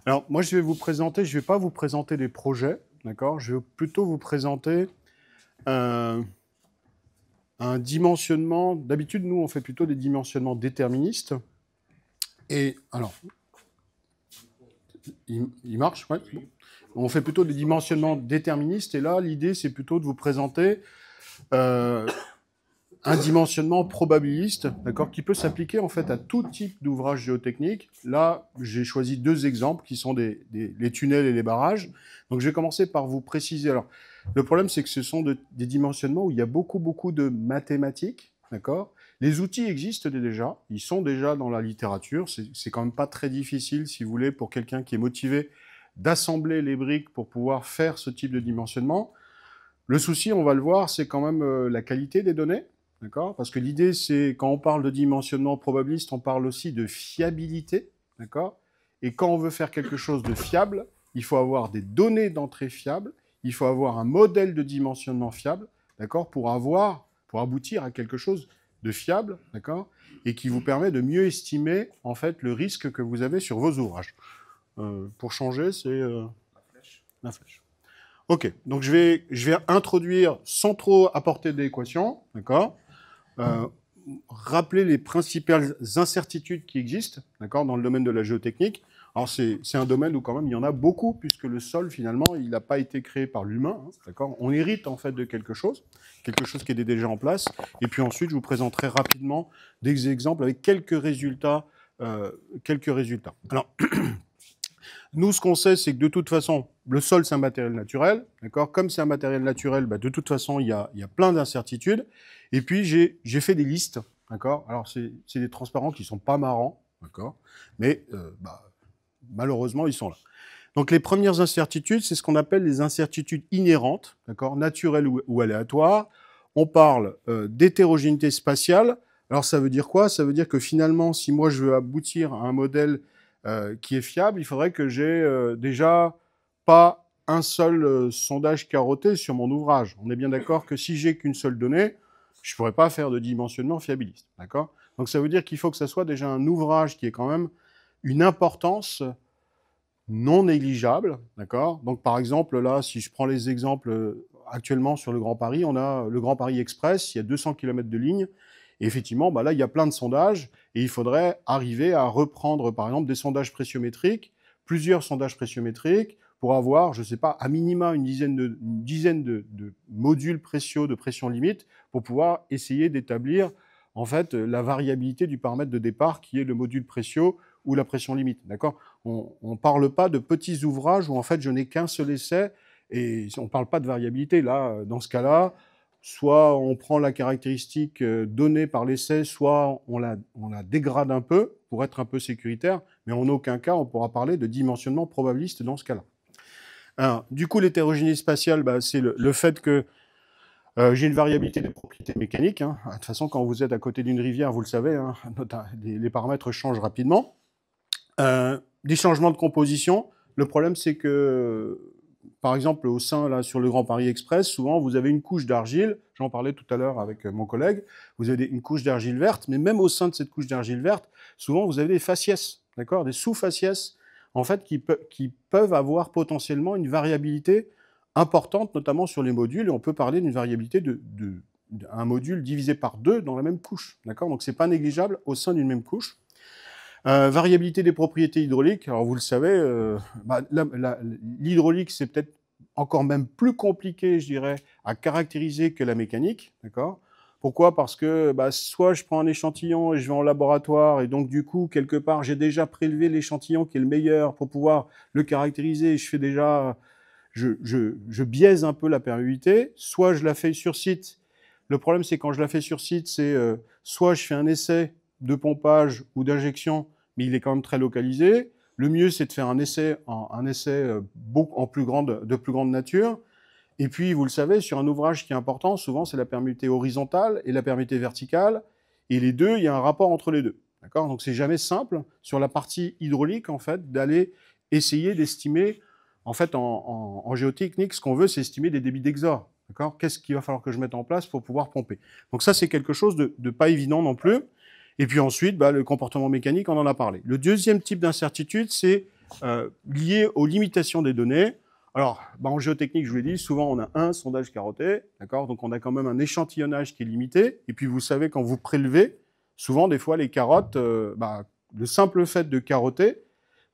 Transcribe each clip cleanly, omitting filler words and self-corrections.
Alors, moi, je vais vous présenter, je ne vais pas vous présenter des projets, d'accord? Je vais plutôt vous présenter un, un dimensionnement. D'habitude, nous, on fait plutôt des dimensionnements déterministes. Et alors, il marche, ouais. Bon. On fait plutôt des dimensionnements déterministes. Et là, l'idée, c'est plutôt de vous présenter euh, un dimensionnement probabiliste, d'accord, qui peut s'appliquer en fait à tout type d'ouvrage géotechnique. Là, j'ai choisi deux exemples qui sont les tunnels et les barrages. Donc, je vais commencer par vous préciser. Alors, le problème, c'est que ce sont des dimensionnements où il y a beaucoup de mathématiques, d'accord. Les outils existent déjà, ils sont déjà dans la littérature. C'est quand même pas très difficile, si vous voulez, pour quelqu'un qui est motivé d'assembler les briques pour pouvoir faire ce type de dimensionnement. Le souci, on va le voir, c'est quand même la qualité des données. D'accord? Parce que l'idée, c'est, quand on parle de dimensionnement probabiliste, on parle aussi de fiabilité. D'accord? Et quand on veut faire quelque chose de fiable, il faut avoir des données d'entrée fiables, il faut avoir un modèle de dimensionnement fiable, d'accord? Pour aboutir à quelque chose de fiable, d'accord? Et qui vous permet de mieux estimer, en fait, le risque que vous avez sur vos ouvrages. Pour changer, c'est la flèche. Ok, donc je vais introduire sans trop apporter d'équations, d'accord? euh, Rappeler les principales incertitudes qui existent, d'accord, dans le domaine de la géotechnique. Alors c'est un domaine où quand même il y en a beaucoup, puisque le sol finalement il n'a pas été créé par l'humain, hein, d'accord. On hérite en fait de quelque chose qui est déjà en place. Et puis ensuite je vous présenterai rapidement des exemples avec quelques résultats, quelques résultats. Alors nous, ce qu'on sait, c'est que de toute façon, le sol, c'est un matériel naturel. D'accord? Comme c'est un matériel naturel, bah, de toute façon, il y a plein d'incertitudes. Et puis, j'ai fait des listes. D'accord? Alors, c'est des transparents qui sont pas marrants. D'accord? Mais malheureusement, ils sont là. Donc, les premières incertitudes, c'est ce qu'on appelle les incertitudes inhérentes, d'accord? Naturelles ou aléatoires. On parle d'hétérogénéité spatiale. Alors, ça veut dire quoi? Ça veut dire que finalement, si moi, je veux aboutir à un modèle qui est fiable, il faudrait que j'ai déjà pas un seul sondage carotté sur mon ouvrage. On est bien d'accord que si j'ai qu'une seule donnée, je ne pourrais pas faire de dimensionnement fiabiliste. D'accord? Donc ça veut dire qu'il faut que ça soit déjà un ouvrage qui ait quand même une importance non négligeable. D'accord? Donc par exemple, là, si je prends les exemples actuellement sur le Grand Paris, on a le Grand Paris Express, il y a 200 km de ligne. Et effectivement, bah là, il y a plein de sondages et il faudrait arriver à reprendre, par exemple, des sondages pressiométriques, plusieurs sondages pressiométriques, pour avoir, je ne sais pas, à minima une dizaine de modules pressio de pression limite pour pouvoir essayer d'établir en fait la variabilité du paramètre de départ qui est le module pressio ou la pression limite. D'accord? On ne parle pas de petits ouvrages où en fait je n'ai qu'un seul essai et on ne parle pas de variabilité. Là, dans ce cas-là, soit on prend la caractéristique donnée par l'essai, soit on la dégrade un peu pour être un peu sécuritaire, mais en aucun cas on pourra parler de dimensionnement probabiliste dans ce cas-là. Alors, du coup, l'hétérogénéité spatiale, bah, c'est le fait que j'ai une variabilité des propriétés mécaniques. Hein. De toute façon, quand vous êtes à côté d'une rivière, vous le savez, hein, les paramètres changent rapidement. Des changements de composition. Le problème, c'est que, par exemple, au sein, là, sur le Grand Paris Express, souvent, vous avez une couche d'argile. J'en parlais tout à l'heure avec mon collègue. Vous avez une couche d'argile verte, mais même au sein de cette couche d'argile verte, souvent, vous avez des faciès, d'accord, des sous-faciès, en fait, qui peuvent avoir potentiellement une variabilité importante, notamment sur les modules. Et on peut parler d'une variabilité d'un module divisé par 2 dans la même couche, d'accord. Donc, c'est pas négligeable au sein d'une même couche. Variabilité des propriétés hydrauliques. Alors vous le savez, l'hydraulique, c'est peut-être encore même plus compliqué, je dirais, à caractériser que la mécanique. D'accord? Pourquoi? Parce que soit je prends un échantillon et je vais en laboratoire, et donc du coup, quelque part, j'ai déjà prélevé l'échantillon qui est le meilleur pour pouvoir le caractériser, et je fais déjà, je biaise un peu la perméabilité, soit je la fais sur site. Le problème, c'est quand je la fais sur site, c'est soit je fais un essai de pompage ou d'injection, mais il est quand même très localisé. Le mieux, c'est de faire un essai en de plus grande nature. Et puis, vous le savez, sur un ouvrage qui est important, souvent, c'est la perméabilité horizontale et la perméabilité verticale. Et les deux, il y a un rapport entre les deux. D'accord? Donc, c'est jamais simple, sur la partie hydraulique, en fait, d'aller essayer d'estimer, en fait, en géotechnique, ce qu'on veut, c'est estimer des débits d'exor. D'accord? Qu'est-ce qu'il va falloir que je mette en place pour pouvoir pomper? Donc, ça, c'est quelque chose de pas évident non plus. Et puis ensuite, le comportement mécanique, on en a parlé. Le deuxième type d'incertitude, c'est liées aux limitations des données. Alors, en géotechnique, je vous l'ai dit, souvent on a un sondage carotté, d'accord? Donc on a quand même un échantillonnage qui est limité. Et puis vous savez, quand vous prélevez, souvent des fois les carottes, le simple fait de carotter,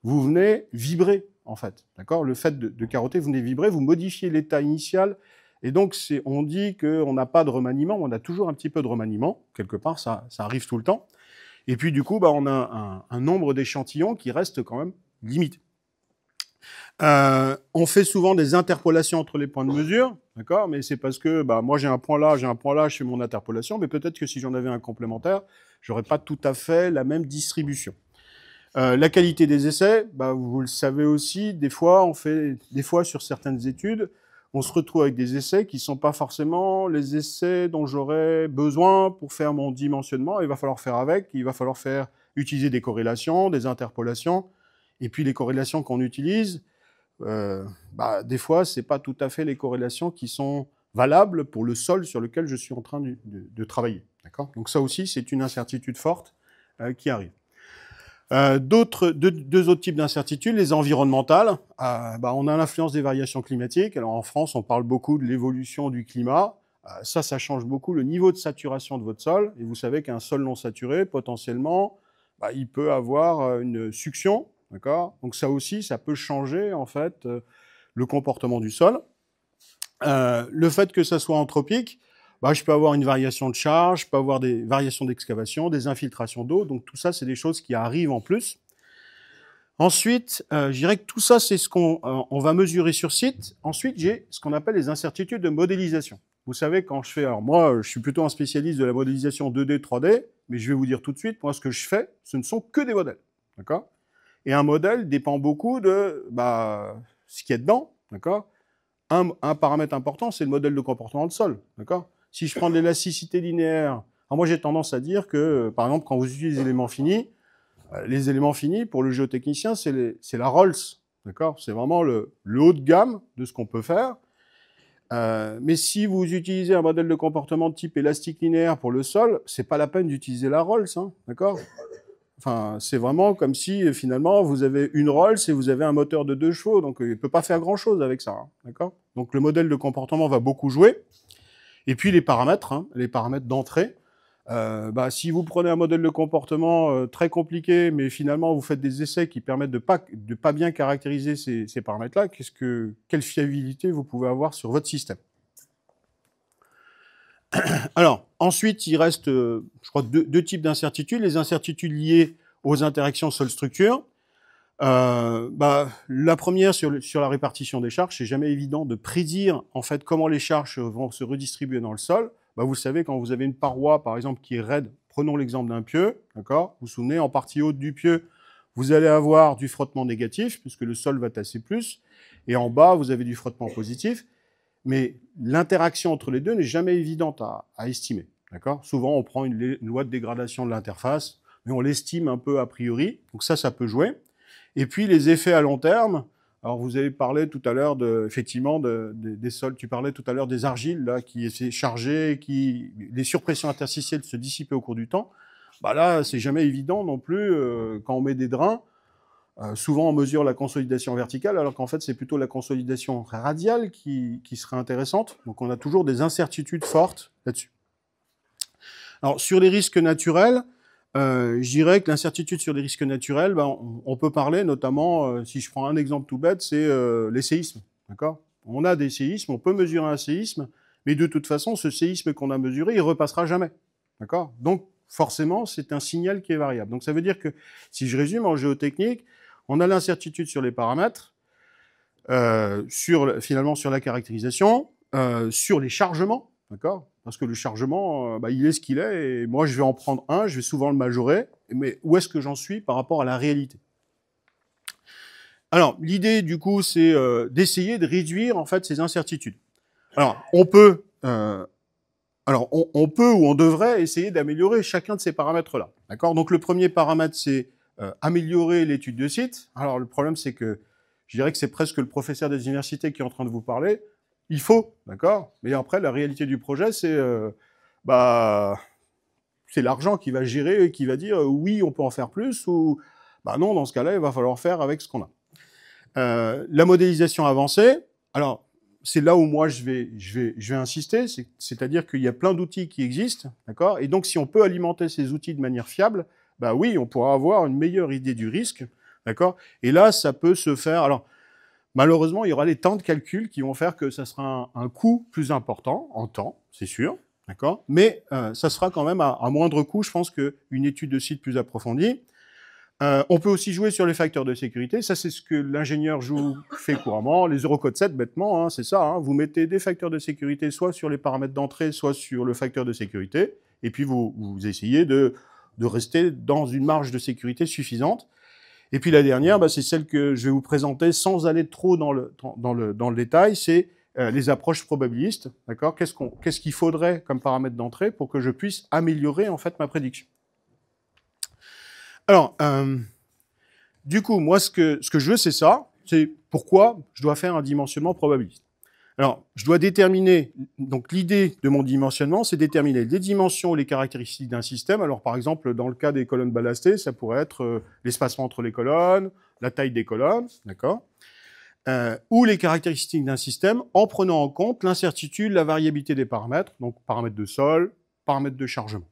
vous venez vibrer en fait, d'accord? Le fait de carotter, vous venez vibrer, vous modifiez l'état initial. Et donc on dit qu'on n'a pas de remaniement, mais on a toujours un petit peu de remaniement quelque part, ça arrive tout le temps. Et puis du coup, on a un nombre d'échantillons qui reste quand même limité. On fait souvent des interpolations entre les points de mesure, d'accord? Mais c'est parce que moi j'ai un point là, je fais mon interpolation, mais peut-être que si j'en avais un complémentaire, j'aurais pas tout à fait la même distribution. La qualité des essais, vous le savez aussi, des fois sur certaines études, on se retrouve avec des essais qui sont pas forcément les essais dont j'aurais besoin pour faire mon dimensionnement. Il va falloir faire avec, il va falloir utiliser des corrélations, des interpolations, et puis les corrélations qu'on utilise, des fois, c'est pas tout à fait les corrélations qui sont valables pour le sol sur lequel je suis en train de travailler. D'accord ? Donc ça aussi, c'est une incertitude forte qui arrive. Deux autres types d'incertitudes, les environnementales. On a l'influence des variations climatiques. Alors en France, on parle beaucoup de l'évolution du climat. Ça change beaucoup le niveau de saturation de votre sol. Et vous savez qu'un sol non saturé, potentiellement, il peut avoir une succion. D'accord ? Donc ça aussi, ça peut changer en fait le comportement du sol. Le fait que ça soit anthropique, je peux avoir une variation de charge, je peux avoir des variations d'excavation, des infiltrations d'eau. Donc tout ça, c'est des choses qui arrivent en plus. Ensuite, je dirais que tout ça, c'est ce qu'on va mesurer sur site. Ensuite, j'ai ce qu'on appelle les incertitudes de modélisation. Vous savez, quand je fais... Alors moi, je suis plutôt un spécialiste de la modélisation 2D, 3D, mais je vais vous dire tout de suite, moi, ce que je fais, ce ne sont que des modèles. D'accord ? Et un modèle dépend beaucoup de ce qu'il y a dedans, d'accord ? Un paramètre important, c'est le modèle de comportement de sol, d'accord ? Si je prends de l'élasticité linéaire, alors moi j'ai tendance à dire que, par exemple, quand vous utilisez les éléments finis, pour le géotechnicien, c'est la Rolls, d'accord ? C'est vraiment le haut de gamme de ce qu'on peut faire. Mais si vous utilisez un modèle de comportement de type élastique linéaire pour le sol, c'est pas la peine d'utiliser la Rolls, d'accord ? Enfin, c'est vraiment comme si, finalement, vous avez une Rolls et vous avez un moteur de 2 chevaux, donc il ne peut pas faire grand-chose avec ça, d'accord ? Donc le modèle de comportement va beaucoup jouer. Et puis les paramètres d'entrée. Si vous prenez un modèle de comportement très compliqué, mais finalement vous faites des essais qui permettent de pas bien caractériser ces paramètres-là, quelle fiabilité vous pouvez avoir sur votre système ? Alors, ensuite, il reste, je crois, deux types d'incertitudes. Les incertitudes liées aux interactions sol-structure. La première, sur la répartition des charges, c'est jamais évident de prédire, en fait, comment les charges vont se redistribuer dans le sol. Vous savez, quand vous avez une paroi, par exemple, qui est raide, prenons l'exemple d'un pieu, d'accord ? Vous vous souvenez, en partie haute du pieu, vous allez avoir du frottement négatif, puisque le sol va tasser plus, et en bas, vous avez du frottement positif. Mais l'interaction entre les deux n'est jamais évidente à estimer. D'accord ? Souvent, on prend une loi de dégradation de l'interface, mais on l'estime un peu a priori. Donc ça peut jouer. Et puis, les effets à long terme. Alors, vous avez parlé tout à l'heure des sols. Tu parlais tout à l'heure des argiles, là, qui étaient chargées, les surpressions interstitielles se dissipaient au cours du temps. Là, c'est jamais évident non plus, quand on met des drains. Souvent, on mesure la consolidation verticale, alors qu'en fait, c'est plutôt la consolidation radiale qui serait intéressante. Donc, on a toujours des incertitudes fortes là-dessus. Alors, sur les risques naturels, je dirais que l'incertitude sur les risques naturels, on peut parler notamment, si je prends un exemple tout bête, c'est les séismes. D'accord ? On a des séismes, on peut mesurer un séisme, mais de toute façon, ce séisme qu'on a mesuré, il repassera jamais. D'accord ? Donc, forcément, c'est un signal qui est variable. Donc, ça veut dire que, si je résume en géotechnique, on a l'incertitude sur les paramètres, finalement sur la caractérisation, sur les chargements, d'accord ? Parce que le chargement, il est ce qu'il est, et moi je vais en prendre un, je vais souvent le majorer, mais où est-ce que j'en suis par rapport à la réalité ? Alors, l'idée du coup, c'est d'essayer de réduire en fait ces incertitudes. Alors, on peut ou on devrait essayer d'améliorer chacun de ces paramètres-là, d'accord ? Donc le premier paramètre, c'est améliorer l'étude de site. Alors le problème, c'est que je dirais que c'est presque le professeur des universités qui est en train de vous parler. Il faut, d'accord ? Mais après, la réalité du projet, c'est l'argent qui va gérer et qui va dire oui, on peut en faire plus, ou non, dans ce cas-là, il va falloir faire avec ce qu'on a. La modélisation avancée, alors, c'est là où moi je vais insister, c'est-à-dire qu'il y a plein d'outils qui existent, d'accord? Et donc, si on peut alimenter ces outils de manière fiable, bah oui, on pourra avoir une meilleure idée du risque, d'accord? Et là, ça peut se faire. Alors, malheureusement, il y aura les temps de calcul qui vont faire que ça sera un coût plus important en temps, c'est sûr, d'accord? Mais ça sera quand même à moindre coût, je pense, qu'une étude de site plus approfondie. On peut aussi jouer sur les facteurs de sécurité. Ça, c'est ce que l'ingénieur fait couramment. Les Eurocode 7, bêtement, hein, c'est ça. Hein. Vous mettez des facteurs de sécurité soit sur les paramètres d'entrée, soit sur le facteur de sécurité. Et puis, vous essayez de rester dans une marge de sécurité suffisante. Et puis, la dernière, bah, c'est celle que je vais vous présenter sans aller trop dans le détail. C'est les approches probabilistes. D'accord ? Qu'est-ce qu'il faudrait comme paramètre d'entrée pour que je puisse améliorer, en fait, ma prédiction ? Alors, du coup, moi, ce que je veux, c'est ça. C'est pourquoi je dois faire un dimensionnement probabiliste. Alors, je dois déterminer, donc l'idée de mon dimensionnement, c'est déterminer les dimensions ou les caractéristiques d'un système. Alors, par exemple, dans le cas des colonnes ballastées, ça pourrait être l'espacement entre les colonnes, la taille des colonnes, d'accord, ou les caractéristiques d'un système en prenant en compte l'incertitude, la variabilité des paramètres, donc paramètres de sol, paramètres de chargement.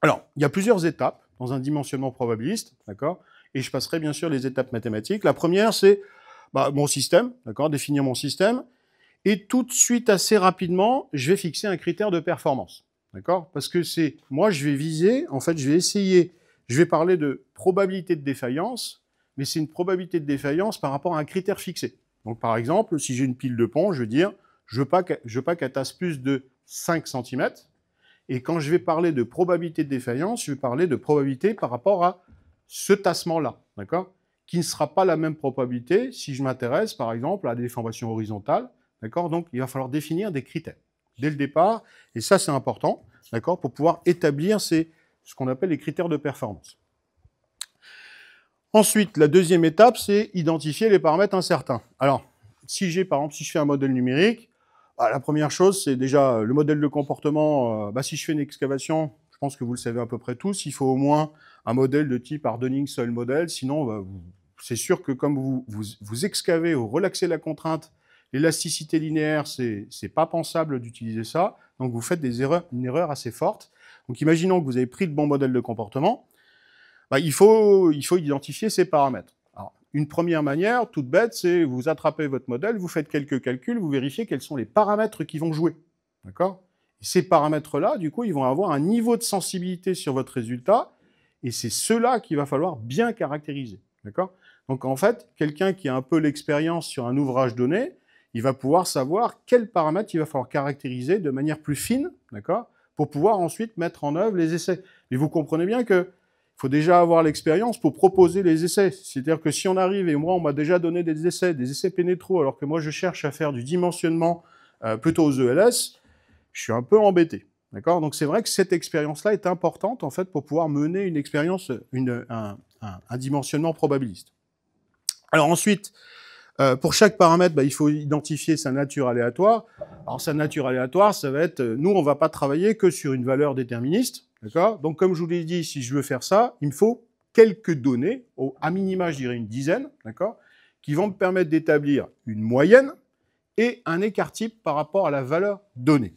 Alors, il y a plusieurs étapes dans un dimensionnement probabiliste, d'accord, et je passerai bien sûr les étapes mathématiques. La première, c'est mon système, d'accord, définir mon système, et tout de suite, assez rapidement, je vais fixer un critère de performance, d'accord, parce que moi, je vais viser, en fait, je vais parler de probabilité de défaillance, mais c'est une probabilité de défaillance par rapport à un critère fixé. Donc, par exemple, si j'ai une pile de pont, je veux dire, je veux pas qu'elle tasse plus de 5 cm, et quand je vais parler de probabilité de défaillance, je vais parler de probabilité par rapport à ce tassement-là, d'accord, qui ne sera pas la même probabilité si je m'intéresse, par exemple, à des déformations horizontales, d'accord. Donc, il va falloir définir des critères dès le départ, et ça, c'est important, d'accord, pour pouvoir établir ce qu'on appelle les critères de performance. Ensuite, la deuxième étape, c'est identifier les paramètres incertains. Alors, si je fais un modèle numérique, la première chose, c'est déjà le modèle de comportement. Si je fais une excavation, je pense que vous le savez à peu près tous, il faut au moins un modèle de type Hardening Soil Model. Sinon, c'est sûr que comme vous excavez ou relaxez la contrainte, l'élasticité linéaire, c'est pas pensable d'utiliser ça. Donc, vous faites une erreur assez forte. Donc, imaginons que vous avez pris le bon modèle de comportement. Il faut identifier ces paramètres. Alors, une première manière, toute bête, c'est vous attrapez votre modèle, vous faites quelques calculs, vous vérifiez quels sont les paramètres qui vont jouer. D'accord ? Et ces paramètres-là, du coup, ils vont avoir un niveau de sensibilité sur votre résultat, et c'est ceux-là qu'il va falloir bien caractériser. D'accord ? Donc, en fait, quelqu'un qui a un peu l'expérience sur un ouvrage donné, il va pouvoir savoir quels paramètres il va falloir caractériser de manière plus fine, d'accord, pour pouvoir ensuite mettre en œuvre les essais. Et vous comprenez bien que il faut déjà avoir l'expérience pour proposer les essais. C'est-à-dire que si on arrive, et moi, on m'a déjà donné des essais pénétraux, alors que moi, je cherche à faire du dimensionnement plutôt aux ELS, je suis un peu embêté. D'accord ? Donc, c'est vrai que cette expérience-là est importante, en fait, pour pouvoir mener une expérience, un dimensionnement probabiliste. Alors ensuite, pour chaque paramètre, il faut identifier sa nature aléatoire. Alors, sa nature aléatoire, ça va être, nous, on ne va pas travailler que sur une valeur déterministe. D'accord ? Donc, comme je vous l'ai dit, si je veux faire ça, il me faut quelques données, à minima, je dirais une dizaine, d'accord, qui vont me permettre d'établir une moyenne et un écart type par rapport à la valeur donnée.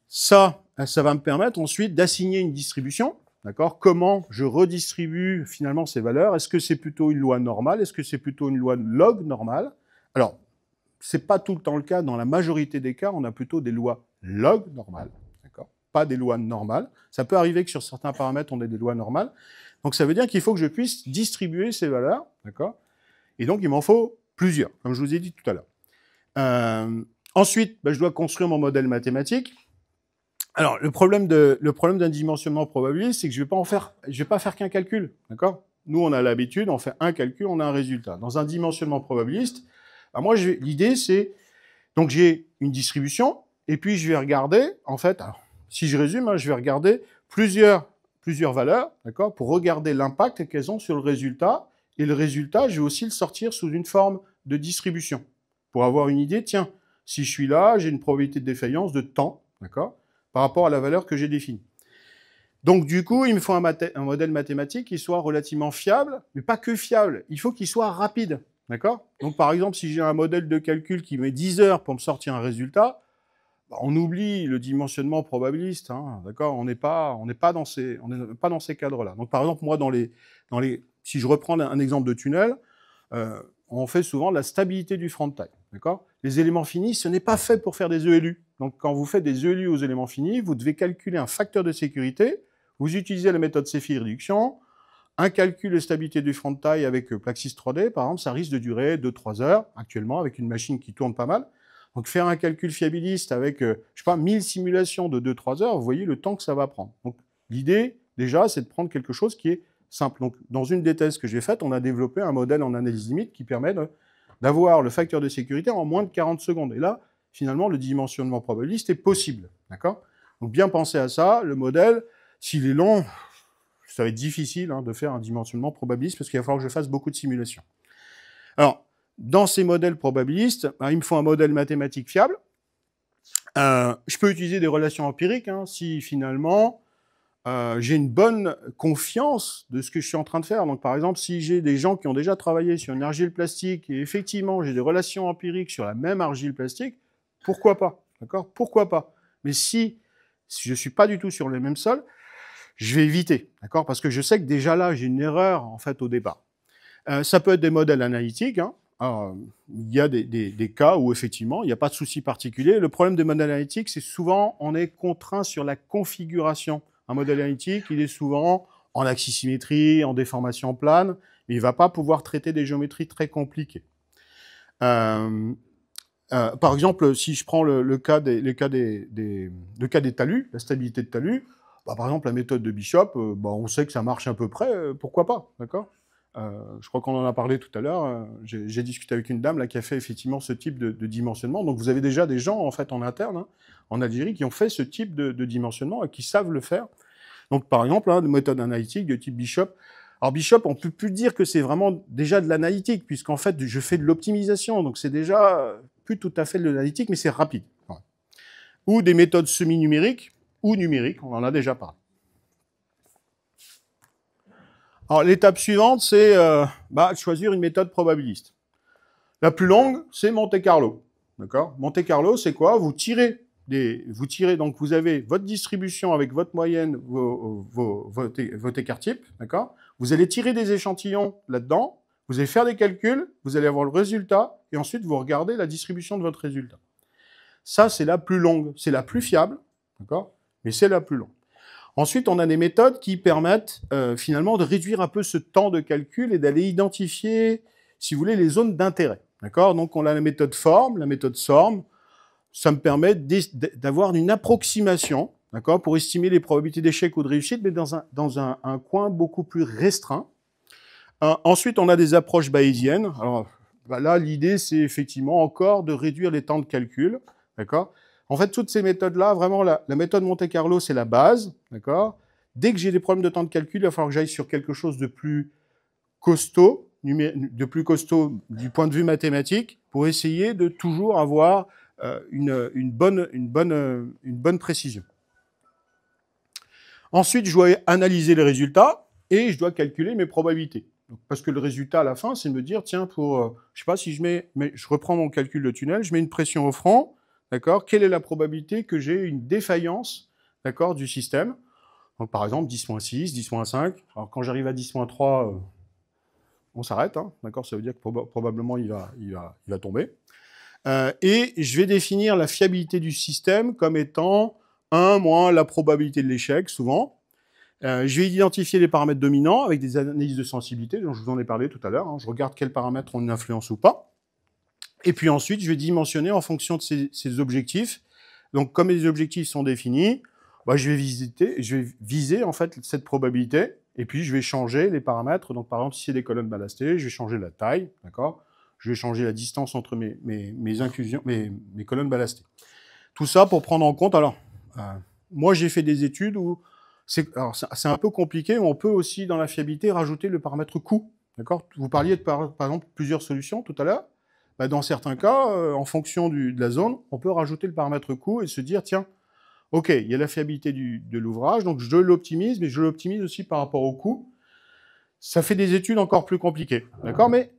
Ça va me permettre ensuite d'assigner une distribution, d'accord ? Comment je redistribue finalement ces valeurs ? Est-ce que c'est plutôt une loi normale ? Est-ce que c'est plutôt une loi log normale ? Alors, c'est pas tout le temps le cas. Dans la majorité des cas, on a plutôt des lois log normales. Pas des lois normales. Ça peut arriver que sur certains paramètres, on ait des lois normales. Donc, ça veut dire qu'il faut que je puisse distribuer ces valeurs, d'accord ? Et donc, il m'en faut plusieurs, comme je vous ai dit tout à l'heure. Ensuite, je dois construire mon modèle mathématique. Alors, le problème d'un dimensionnement probabiliste, c'est que je vais pas faire qu'un calcul, d'accord ? Nous, on a l'habitude, on fait un calcul, on a un résultat. Dans un dimensionnement probabiliste, moi, l'idée, c'est, donc j'ai une distribution, et puis je vais regarder, en fait, alors, si je résume, je vais regarder plusieurs valeurs, d'accord, pour regarder l'impact qu'elles ont sur le résultat. Et le résultat, je vais aussi le sortir sous une forme de distribution. Pour avoir une idée, tiens, si je suis là, j'ai une probabilité de défaillance de temps, d'accord, par rapport à la valeur que j'ai définie. Donc, du coup, il me faut un modèle mathématique qui soit relativement fiable, mais pas que fiable. Il faut qu'il soit rapide, d'accord? Donc, par exemple, si j'ai un modèle de calcul qui met 10 heures pour me sortir un résultat, bah, on oublie le dimensionnement probabiliste, hein, d'accord? On n'est pas dans ces cadres-là. Donc, par exemple, moi, si je reprends un exemple de tunnel, on fait souvent la stabilité du front time, d'accord? Les éléments finis, ce n'est pas fait pour faire des ELU. Donc, quand vous faites des ELU aux éléments finis, vous devez calculer un facteur de sécurité. Vous utilisez la méthode CFI réduction. Un calcul de stabilité du front taille avec Plaxis 3D, par exemple, ça risque de durer 2-3 heures, actuellement, avec une machine qui tourne pas mal. Donc, faire un calcul fiabiliste avec, je sais pas, 1000 simulations de 2-3 heures, vous voyez le temps que ça va prendre. Donc, l'idée, déjà, c'est de prendre quelque chose qui est simple. Donc, dans une des thèses que j'ai faites, on a développé un modèle en analyse limite qui permet d'avoir le facteur de sécurité en moins de 40 secondes. Et là, finalement, le dimensionnement probabiliste est possible. D'accord? Donc, bien penser à ça. Le modèle, s'il est long, ça va être difficile de faire un dimensionnement probabiliste parce qu'il va falloir que je fasse beaucoup de simulations. Alors, dans ces modèles probabilistes, il me faut un modèle mathématique fiable. Je peux utiliser des relations empiriques si finalement j'ai une bonne confiance de ce que je suis en train de faire. Donc, par exemple, si j'ai des gens qui ont déjà travaillé sur une argile plastique et effectivement j'ai des relations empiriques sur la même argile plastique, pourquoi pas? D'accord? Pourquoi pas? Mais si je ne suis pas du tout sur le même sol, je vais éviter, d'accord? Parce que je sais que déjà là, j'ai une erreur, en fait, au départ. Ça peut être des modèles analytiques. Alors, il y a des cas où, effectivement, il n'y a pas de souci particulier. Le problème des modèles analytiques, c'est souvent, on est contraint sur la configuration. Un modèle analytique, il est souvent en axisymétrie, en déformation plane, mais il ne va pas pouvoir traiter des géométries très compliquées. Par exemple, si je prends le cas des talus, la stabilité de talus, par exemple, la méthode de Bishop, on sait que ça marche à peu près, pourquoi pas, d'accord? Je crois qu'on en a parlé tout à l'heure, j'ai discuté avec une dame là, qui a fait effectivement ce type de dimensionnement. Donc vous avez déjà des gens en fait en interne, en Algérie, qui ont fait ce type de dimensionnement et qui savent le faire. Donc par exemple, une méthode analytique de type Bishop. Alors Bishop, on peut plus dire que c'est vraiment déjà de l'analytique, puisqu'en fait, je fais de l'optimisation, donc c'est déjà plus tout à fait de l'analytique, mais c'est rapide. Ouais. Ou des méthodes semi-numériques, ou numériques, on en a déjà parlé. Alors l'étape suivante, c'est choisir une méthode probabiliste. La plus longue, c'est Monte Carlo. D'accord? Monte Carlo, c'est quoi? Vous tirez, donc vous avez votre distribution avec votre moyenne, votre écart type, d'accord? Vous allez tirer des échantillons là-dedans, vous allez faire des calculs, vous allez avoir le résultat, et ensuite vous regardez la distribution de votre résultat. Ça, c'est la plus longue, c'est la plus fiable, d'accord? Mais c'est la plus longue. Ensuite, on a des méthodes qui permettent finalement de réduire un peu ce temps de calcul et d'aller identifier, si vous voulez, les zones d'intérêt. D'accord? Donc, on a la méthode forme, la méthode SORM. Ça me permet d'avoir une approximation, d'accord, pour estimer les probabilités d'échec ou de réussite, mais dans un coin beaucoup plus restreint. Ensuite, on a des approches bayésiennes. Alors, là, l'idée, c'est effectivement encore de réduire les temps de calcul, d'accord? En fait, toutes ces méthodes-là, vraiment, la méthode Monte Carlo, c'est la base, d'accord? Dès que j'ai des problèmes de temps de calcul, il va falloir que j'aille sur quelque chose de plus costaud, du point de vue mathématique, pour essayer de toujours avoir une bonne précision. Ensuite, je dois analyser les résultats et je dois calculer mes probabilités. Donc, parce que le résultat à la fin, c'est de me dire, tiens, je sais pas si je reprends mon calcul de tunnel, je mets une pression au front, d'accord? Quelle est la probabilité que j'ai une défaillance, d'accord, du système? Donc, par exemple, 10-6, 10-5. Alors, quand j'arrive à 10-3, on s'arrête, d'accord? Ça veut dire que probablement il va tomber. Et je vais définir la fiabilité du système comme étant 1 moins la probabilité de l'échec, souvent. Je vais identifier les paramètres dominants avec des analyses de sensibilité, dont je vous en ai parlé tout à l'heure. Je regarde quels paramètres ont une influence ou pas. Et puis ensuite, je vais dimensionner en fonction de ces objectifs. Donc, comme les objectifs sont définis, je vais viser en fait cette probabilité. Et puis, je vais changer les paramètres. Donc, par exemple, si c'est des colonnes ballastées, je vais changer la taille, d'accord? Je vais changer la distance entre mes inclusions, mes colonnes ballastées. Tout ça pour prendre en compte. Alors, moi, j'ai fait des études où c'est un peu compliqué. On peut aussi, dans la fiabilité, rajouter le paramètre coût. D'accord? Vous parliez de, par exemple, plusieurs solutions tout à l'heure. Dans certains cas, en fonction de la zone, on peut rajouter le paramètre coût et se dire, tiens, OK, il y a la fiabilité de l'ouvrage, donc je l'optimise, mais je l'optimise aussi par rapport au coût. Ça fait des études encore plus compliquées. D'accord? Mais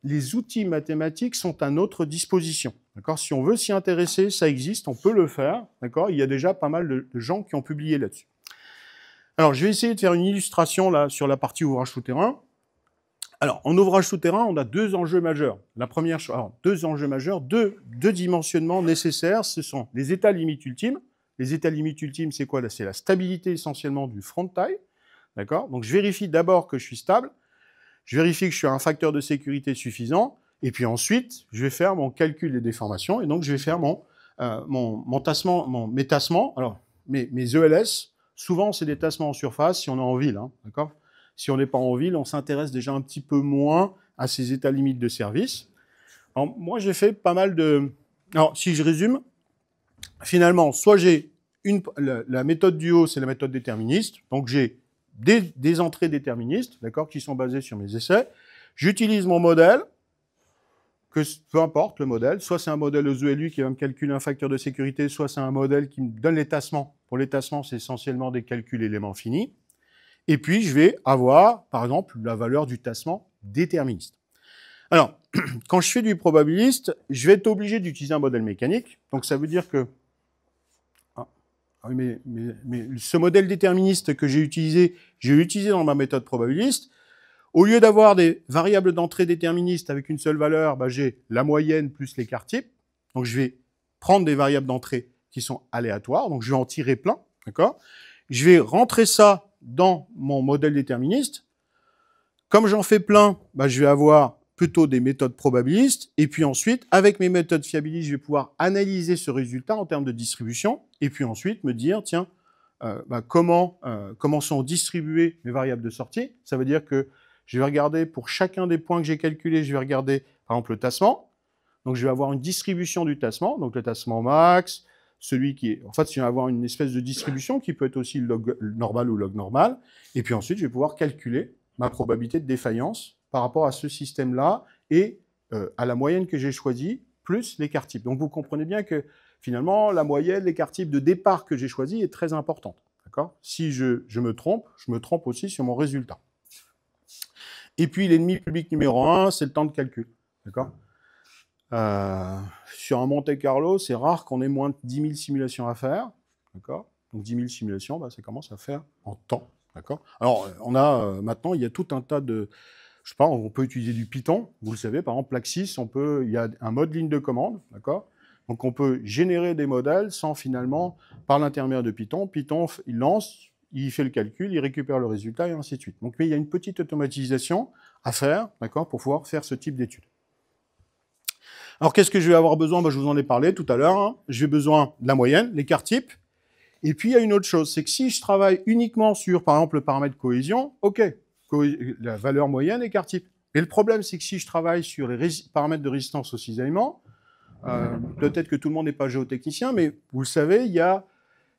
les outils mathématiques sont à notre disposition. D'accord? Si on veut s'y intéresser, ça existe, on peut le faire. D'accord? Il y a déjà pas mal de gens qui ont publié là-dessus. Alors, je vais essayer de faire une illustration là sur la partie ouvrage souterrain. Alors, en ouvrage souterrain, on a deux enjeux majeurs. La première chose, alors, deux enjeux majeurs, deux dimensionnements nécessaires, ce sont les états limites ultimes. Les états limites ultimes, c'est quoi? C'est la stabilité essentiellement du front taille. D'accord? Donc, je vérifie d'abord que je suis stable. Je vérifie que je suis à un facteur de sécurité suffisant. Et puis ensuite, je vais faire mon calcul des déformations. Et donc, je vais faire mes tassements. Alors, mes ELS, souvent, c'est des tassements en surface si on est en ville. Hein, d'accord? Si on n'est pas en ville, on s'intéresse déjà un petit peu moins à ces états limites de service. Alors, moi, j'ai fait pas mal de... Alors, si je résume, finalement, soit j'ai la méthode du haut, c'est la méthode déterministe. Donc, j'ai des entrées déterministes, d'accord, qui sont basées sur mes essais. J'utilise mon modèle, peu importe le modèle, soit c'est un modèle EZU qui va me calculer un facteur de sécurité, soit c'est un modèle qui me donne les tassements. Pour les tassements, c'est essentiellement des calculs éléments finis. Et puis, je vais avoir, par exemple, la valeur du tassement déterministe. Alors, quand je fais du probabiliste, je vais être obligé d'utiliser un modèle mécanique. Donc, ça veut dire que mais ce modèle déterministe que j'ai utilisé dans ma méthode probabiliste. Au lieu d'avoir des variables d'entrée déterministes avec une seule valeur, bah, j'ai la moyenne plus l'écart type. Donc, je vais prendre des variables d'entrée qui sont aléatoires. Donc, je vais en tirer plein. D'accord? Je vais rentrer ça dans mon modèle déterministe. Comme j'en fais plein, bah, je vais avoir plutôt des méthodes probabilistes. Et puis ensuite, avec mes méthodes fiabilistes, je vais pouvoir analyser ce résultat en termes de distribution. Et puis ensuite, me dire, tiens, comment sont distribuées mes variables de sortie. Ça veut dire que je vais regarder pour chacun des points que j'ai calculés, je vais regarder, par exemple, le tassement. Donc, je vais avoir une distribution du tassement. Donc, le tassement max, celui qui est... En fait, je vais avoir une espèce de distribution qui peut être aussi log normal ou log normal. Et puis ensuite, je vais pouvoir calculer ma probabilité de défaillance par rapport à ce système-là et à la moyenne que j'ai choisie, plus l'écart type. Donc, vous comprenez bien que, finalement, la moyenne, l'écart type de départ que j'ai choisi est très importante. D'accord? Si je me trompe aussi sur mon résultat. Et puis, l'ennemi public numéro 1, c'est le temps de calcul. D'accord? Sur un Monte-Carlo, c'est rare qu'on ait moins de 10 000 simulations à faire. D'accord? Donc, 10 000 simulations, bah, ça commence à faire en temps. D'accord? Alors, on a maintenant, il y a tout un tas de... Je sais pas, on peut utiliser du Python. Vous le savez, par exemple, Plaxis, il y a un mode ligne de commande. D'accord? Donc, on peut générer des modèles sans finalement, par l'intermédiaire de Python. Python, il lance, il fait le calcul, il récupère le résultat et ainsi de suite. Donc, mais il y a une petite automatisation à faire, d'accord, pour pouvoir faire ce type d'études. Alors, qu'est-ce que je vais avoir besoin? Je vous en ai parlé tout à l'heure. Hein. J'ai besoin de la moyenne, l'écart type. Et puis, il y a une autre chose, c'est que si je travaille uniquement sur, par exemple, le paramètre cohésion, OK, la valeur moyenne, écart type. Mais le problème, c'est que si je travaille sur les paramètres de résistance au cisaillement, peut-être que tout le monde n'est pas géotechnicien, mais vous le savez, il y a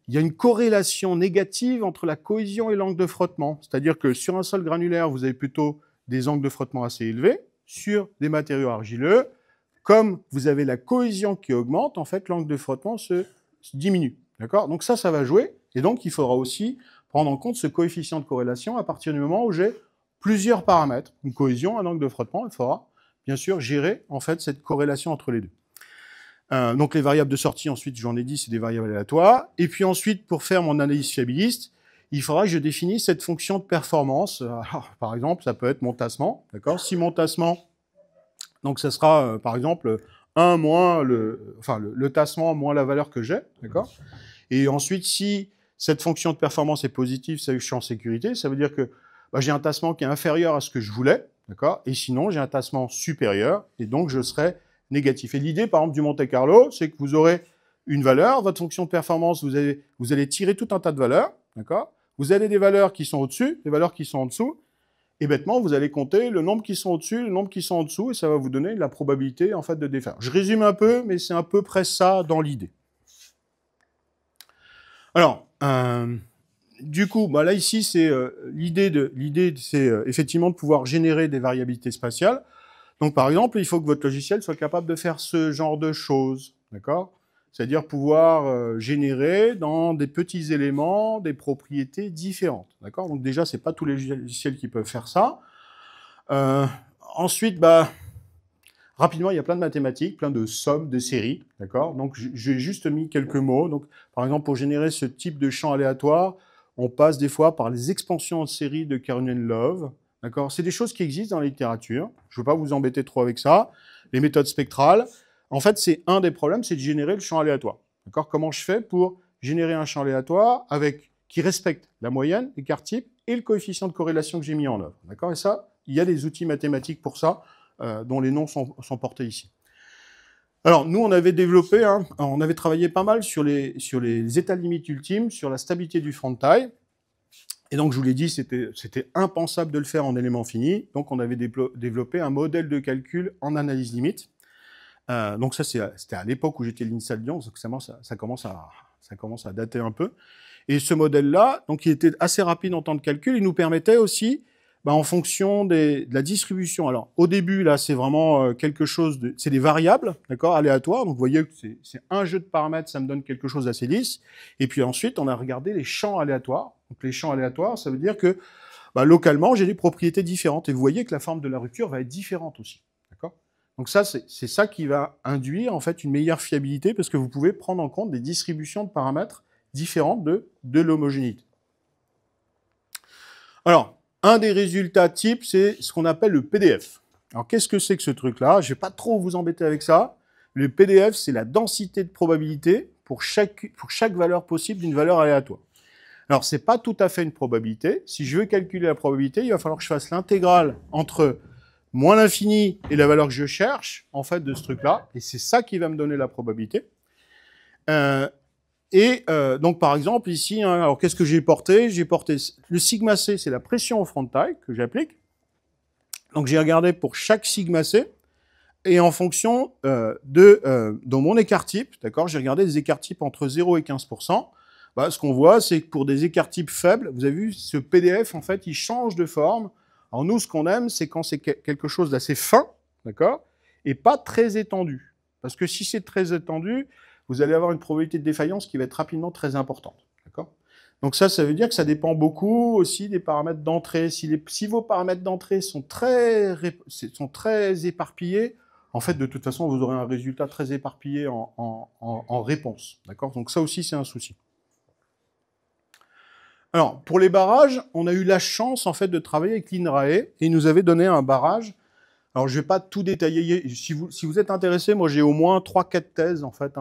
une corrélation négative entre la cohésion et l'angle de frottement. C'est-à-dire que sur un sol granulaire, vous avez plutôt des angles de frottement assez élevés. Sur des matériaux argileux, comme vous avez la cohésion qui augmente, en fait, l'angle de frottement se diminue. D'accord? Donc ça va jouer. Et donc, il faudra aussi prendre en compte ce coefficient de corrélation à partir du moment où j'ai plusieurs paramètres. Une cohésion, un angle de frottement, il faudra, bien sûr, gérer, en fait, cette corrélation entre les deux. Donc, les variables de sortie, ensuite, j'en ai dit, c'est des variables aléatoires. Et puis ensuite, pour faire mon analyse fiabiliste, il faudra que je définisse cette fonction de performance. Alors, par exemple, ça peut être mon tassement. D'accord? Si mon tassement, donc ça sera, par exemple, 1 moins le tassement moins la valeur que j'ai. D'accord? Et ensuite, si cette fonction de performance est positive, ça veut dire que je suis en sécurité. Ça veut dire que j'ai un tassement qui est inférieur à ce que je voulais. D'accord? Et sinon, j'ai un tassement supérieur. Et donc, je serai négatif. Et l'idée, par exemple, du Monte-Carlo, c'est que vous aurez une valeur, votre fonction de performance, vous allez tirer tout un tas de valeurs. D'accord? Vous avez des valeurs qui sont au-dessus, des valeurs qui sont en dessous. Et bêtement, vous allez compter le nombre qui sont au-dessus, le nombre qui sont en dessous, et ça va vous donner la probabilité, en fait, de défaire. Je résume un peu, mais c'est à peu près ça dans l'idée. Alors, du coup, là ici, c'est l'idée, c'est effectivement de pouvoir générer des variabilités spatiales. Donc, par exemple, il faut que votre logiciel soit capable de faire ce genre de choses, d'accord? C'est-à-dire pouvoir générer dans des petits éléments des propriétés différentes, d'accord? Donc déjà, c'est pas tous les logiciels qui peuvent faire ça. Ensuite, Rapidement, il y a plein de mathématiques, plein de sommes, de séries, d'accord? Donc, j'ai juste mis quelques mots. Donc, par exemple, pour générer ce type de champ aléatoire, on passe des fois par les expansions en série de Karhunen-Love, d'accord? C'est des choses qui existent dans la littérature. Je ne veux pas vous embêter trop avec ça. Les méthodes spectrales, en fait, c'est un des problèmes, c'est de générer le champ aléatoire, d'accord? Comment je fais pour générer un champ aléatoire qui respecte la moyenne, l'écart type et le coefficient de corrélation que j'ai mis en œuvre, d'accord? Et ça, il y a des outils mathématiques pour ça, dont les noms sont portés ici. Alors, nous, on avait développé, on avait travaillé pas mal sur les états limites ultimes, sur la stabilité du front de taille. Et donc, je vous l'ai dit, c'était impensable de le faire en éléments finis. Donc, on avait développé un modèle de calcul en analyse limite. Donc, ça, c'était à l'époque où j'étais à l'INSA de Lyon, donc ça commence à dater un peu. Et ce modèle-là, donc, il était assez rapide en temps de calcul. Il nous permettait aussi, en fonction de la distribution. Alors, au début, là, c'est vraiment quelque chose c'est des variables, d'accord, aléatoires. Donc, vous voyez que c'est un jeu de paramètres, ça me donne quelque chose d'assez lisse. Et puis ensuite, on a regardé les champs aléatoires. Donc, les champs aléatoires, ça veut dire que, localement, j'ai des propriétés différentes. Et vous voyez que la forme de la rupture va être différente aussi, d'accord? Donc ça, c'est ça qui va induire, en fait, une meilleure fiabilité, parce que vous pouvez prendre en compte des distributions de paramètres différentes de l'homogénéité. Alors, un des résultats types, c'est ce qu'on appelle le PDF. Alors, qu'est-ce que c'est que ce truc-là? Je ne vais pas trop vous embêter avec ça. Le PDF, c'est la densité de probabilité pour chaque valeur possible d'une valeur aléatoire. Alors, ce n'est pas tout à fait une probabilité. Si je veux calculer la probabilité, il va falloir que je fasse l'intégrale entre moins l'infini et la valeur que je cherche, en fait, de ce truc-là. Et c'est ça qui va me donner la probabilité. Donc, par exemple, ici, alors qu'est-ce que j'ai porté? J'ai porté le sigma C, c'est la pression au front de taille que j'applique. Donc, j'ai regardé pour chaque sigma C, et en fonction dans mon écart type, d'accord, j'ai regardé des écarts types entre 0 et 15%. Ce qu'on voit, c'est que pour des écarts types faibles, vous avez vu, ce PDF, en fait, il change de forme. Alors, nous, ce qu'on aime, c'est quand c'est quelque chose d'assez fin, d'accord, et pas très étendu. Parce que si c'est très étendu, vous allez avoir une probabilité de défaillance qui va être rapidement très importante. D'accord ? Donc ça veut dire que ça dépend beaucoup aussi des paramètres d'entrée. Si vos paramètres d'entrée sont très éparpillés, en fait, de toute façon, vous aurez un résultat très éparpillé en réponse. D'accord ? Donc ça aussi, c'est un souci. Alors, pour les barrages, on a eu la chance, en fait, de travailler avec l'INRAE, et il nous avait donné un barrage. Alors, je ne vais pas tout détailler. Si vous êtes intéressé, moi, j'ai au moins 3-4 thèses, en fait,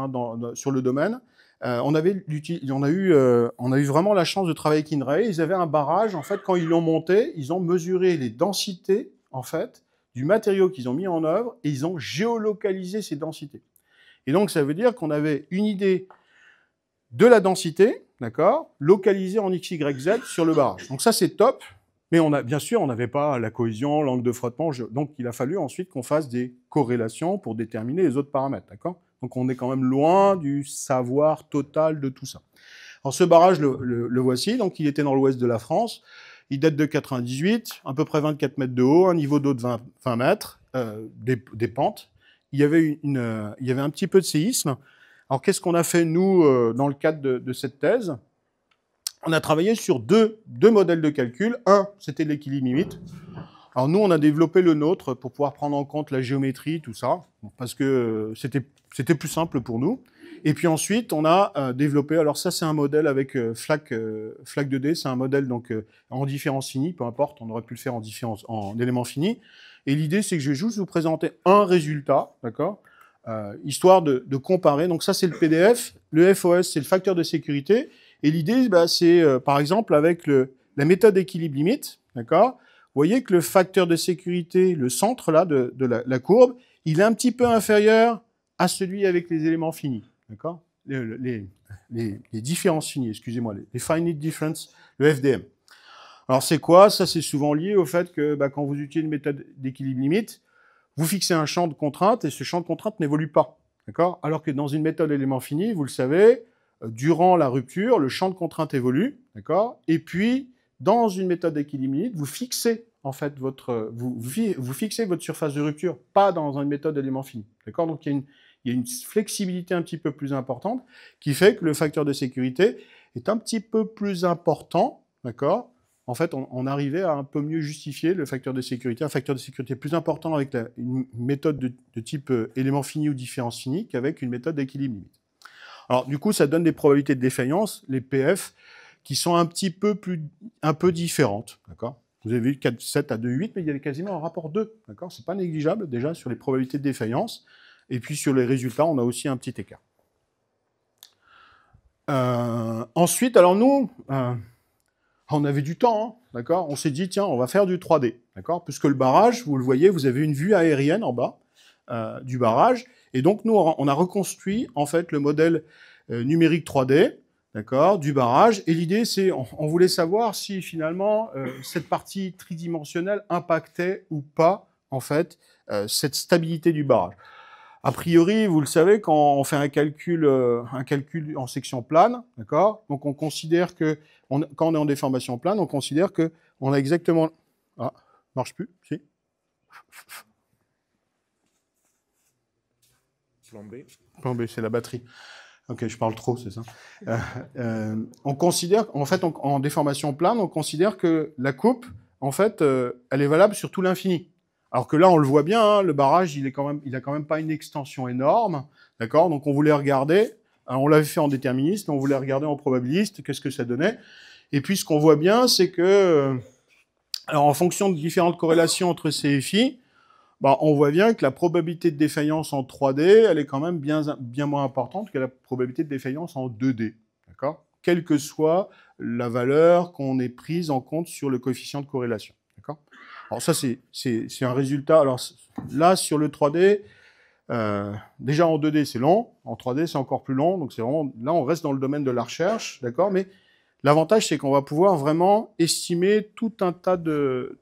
sur le domaine. On a eu vraiment la chance de travailler avec INRAE. Ils avaient un barrage, en fait, quand ils l'ont monté, ils ont mesuré les densités, en fait, du matériau qu'ils ont mis en œuvre, et ils ont géolocalisé ces densités. Et donc, ça veut dire qu'on avait une idée de la densité, d'accord, localisée en X, Y, Z sur le barrage. Donc ça, c'est top. Mais bien sûr, on n'avait pas la cohésion, l'angle de frottement. Donc, il a fallu ensuite qu'on fasse des corrélations pour déterminer les autres paramètres, d'accord? Donc, on est quand même loin du savoir total de tout ça. Alors, ce barrage, le voici. Donc, il était dans l'ouest de la France. Il date de 98, à peu près 24 mètres de haut, un niveau d'eau de 20 mètres, des pentes. Il y avait un petit peu de séisme. Alors, qu'est-ce qu'on a fait, nous, dans le cadre de cette thèse? On a travaillé sur deux modèles de calcul. Un, c'était l'équilibre limite. Alors, nous, on a développé le nôtre pour pouvoir prendre en compte la géométrie, tout ça, parce que c'était plus simple pour nous. Et puis ensuite, on a développé, alors ça, c'est un modèle avec FLAC 2D, c'est un modèle donc en différence finie, peu importe, on aurait pu le faire en éléments finis. Et l'idée, c'est que je vais juste vous présenter un résultat, d'accord, histoire de comparer. Donc ça, c'est le PDF. Le FOS, c'est le facteur de sécurité. Et l'idée, c'est, par exemple, avec la méthode d'équilibre limite, d'accord, vous voyez que le facteur de sécurité, le centre là de la courbe, il est un petit peu inférieur à celui avec les éléments finis, d'accord, les différences finies, excusez-moi, les finite difference, le FDM. Alors c'est quoi? Ça, c'est souvent lié au fait que quand vous utilisez une méthode d'équilibre limite, vous fixez un champ de contrainte et ce champ de contrainte n'évolue pas, d'accord? Alors que dans une méthode élément fini, vous le savez, durant la rupture, le champ de contrainte évolue, d'accord? Et puis, dans une méthode d'équilibre limite, vous fixez en fait vous fixez votre surface de rupture, pas dans une méthode d'élément fini, d'accord? Donc il y a une flexibilité un petit peu plus importante qui fait que le facteur de sécurité est un petit peu plus important, d'accord, en fait, on arrivait à un peu mieux justifier le facteur de sécurité, un facteur de sécurité plus important avec une méthode de type élément fini ou différence finie qu'avec une méthode d'équilibre limite. Alors, du coup, ça donne des probabilités de défaillance, les PF, qui sont un peu différentes, d'accord? Vous avez vu 7 à 2,8, mais il y avait quasiment un rapport 2, d'accord? C'est pas négligeable, déjà, sur les probabilités de défaillance. Et puis, sur les résultats, on a aussi un petit écart. Ensuite, alors nous, on avait du temps, hein, d'accord? On s'est dit, tiens, on va faire du 3D, d'accord? Puisque le barrage, vous le voyez, vous avez une vue aérienne en bas du barrage. Et donc, nous, on a reconstruit, en fait, le modèle numérique 3D, d'accord, du barrage. Et l'idée, c'est, on voulait savoir si, finalement, cette partie tridimensionnelle impactait ou pas, en fait, cette stabilité du barrage. A priori, vous le savez, quand on fait un calcul en section plane, d'accord, donc on considère que, quand on est en déformation plane, on considère que on a exactement... Ah, marche plus, si. Plan B. Plan B, c'est la batterie. Ok, je parle trop, c'est ça. On considère, en fait, en déformation plane, on considère que la coupe, en fait, elle est valable sur tout l'infini. Alors que là, on le voit bien, hein, le barrage, il a quand même pas une extension énorme, d'accord? Donc on voulait regarder, alors on l'avait fait en déterministe, mais on voulait regarder en probabiliste, qu'est-ce que ça donnait. Et puis ce qu'on voit bien, c'est que, alors en fonction de différentes corrélations entre C et phi, bah, on voit bien que la probabilité de défaillance en 3D, elle est quand même bien moins importante que la probabilité de défaillance en 2D, d'accord? Quelle que soit la valeur qu'on ait prise en compte sur le coefficient de corrélation, d'accord? Alors ça, c'est un résultat. Alors là, sur le 3D, déjà en 2D, c'est long. En 3D, c'est encore plus long. Donc c'est vraiment, là, on reste dans le domaine de la recherche, d'accord? Mais l'avantage, c'est qu'on va pouvoir vraiment estimer tout un tas de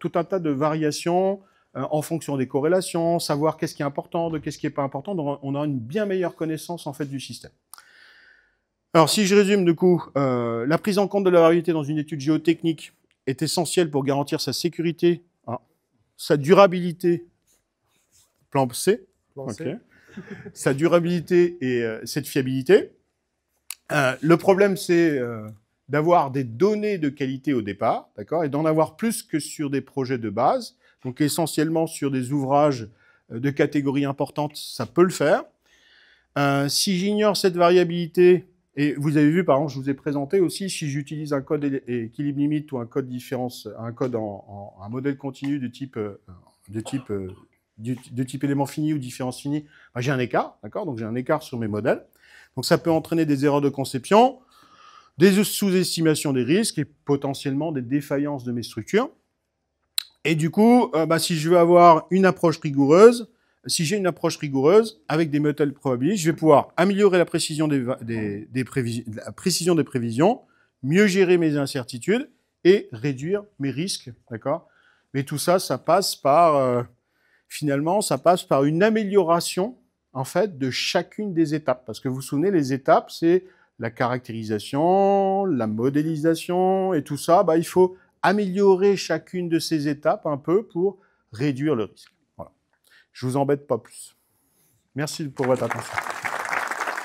variations en fonction des corrélations, savoir qu'est-ce qui est important, de qu'est-ce qui n'est pas important. Donc on a une bien meilleure connaissance en fait du système. Alors si je résume du coup, la prise en compte de la variabilité dans une étude géotechnique est essentielle pour garantir sa sécurité, sa durabilité, plan C, okay. Sa durabilité et cette fiabilité. Le problème, c'est d'avoir des données de qualité au départ, d'accord, et d'en avoir plus que sur des projets de base, donc essentiellement sur des ouvrages de catégorie importante, ça peut le faire. Si j'ignore cette variabilité, et vous avez vu, par exemple, je vous ai présenté aussi, si j'utilise un code équilibre limite ou un code différence, un code un modèle continu de type élément fini ou différence finie, ben, j'ai un écart, d'accord? Donc j'ai un écart sur mes modèles. Donc ça peut entraîner des erreurs de conception, des sous-estimations des risques et potentiellement des défaillances de mes structures. Et du coup, si je veux avoir une approche rigoureuse, si j'ai une approche rigoureuse avec des modèles probabilistes, je vais pouvoir améliorer la précision des prévisions, mieux gérer mes incertitudes et réduire mes risques, d'accord? Mais tout ça, ça passe par, finalement, ça passe par une amélioration, en fait, de chacune des étapes. Parce que vous vous souvenez, les étapes, c'est la caractérisation, la modélisation et tout ça. Il faut améliorer chacune de ces étapes un peu pour réduire le risque. Voilà. Je vous embête pas plus. Merci pour votre attention.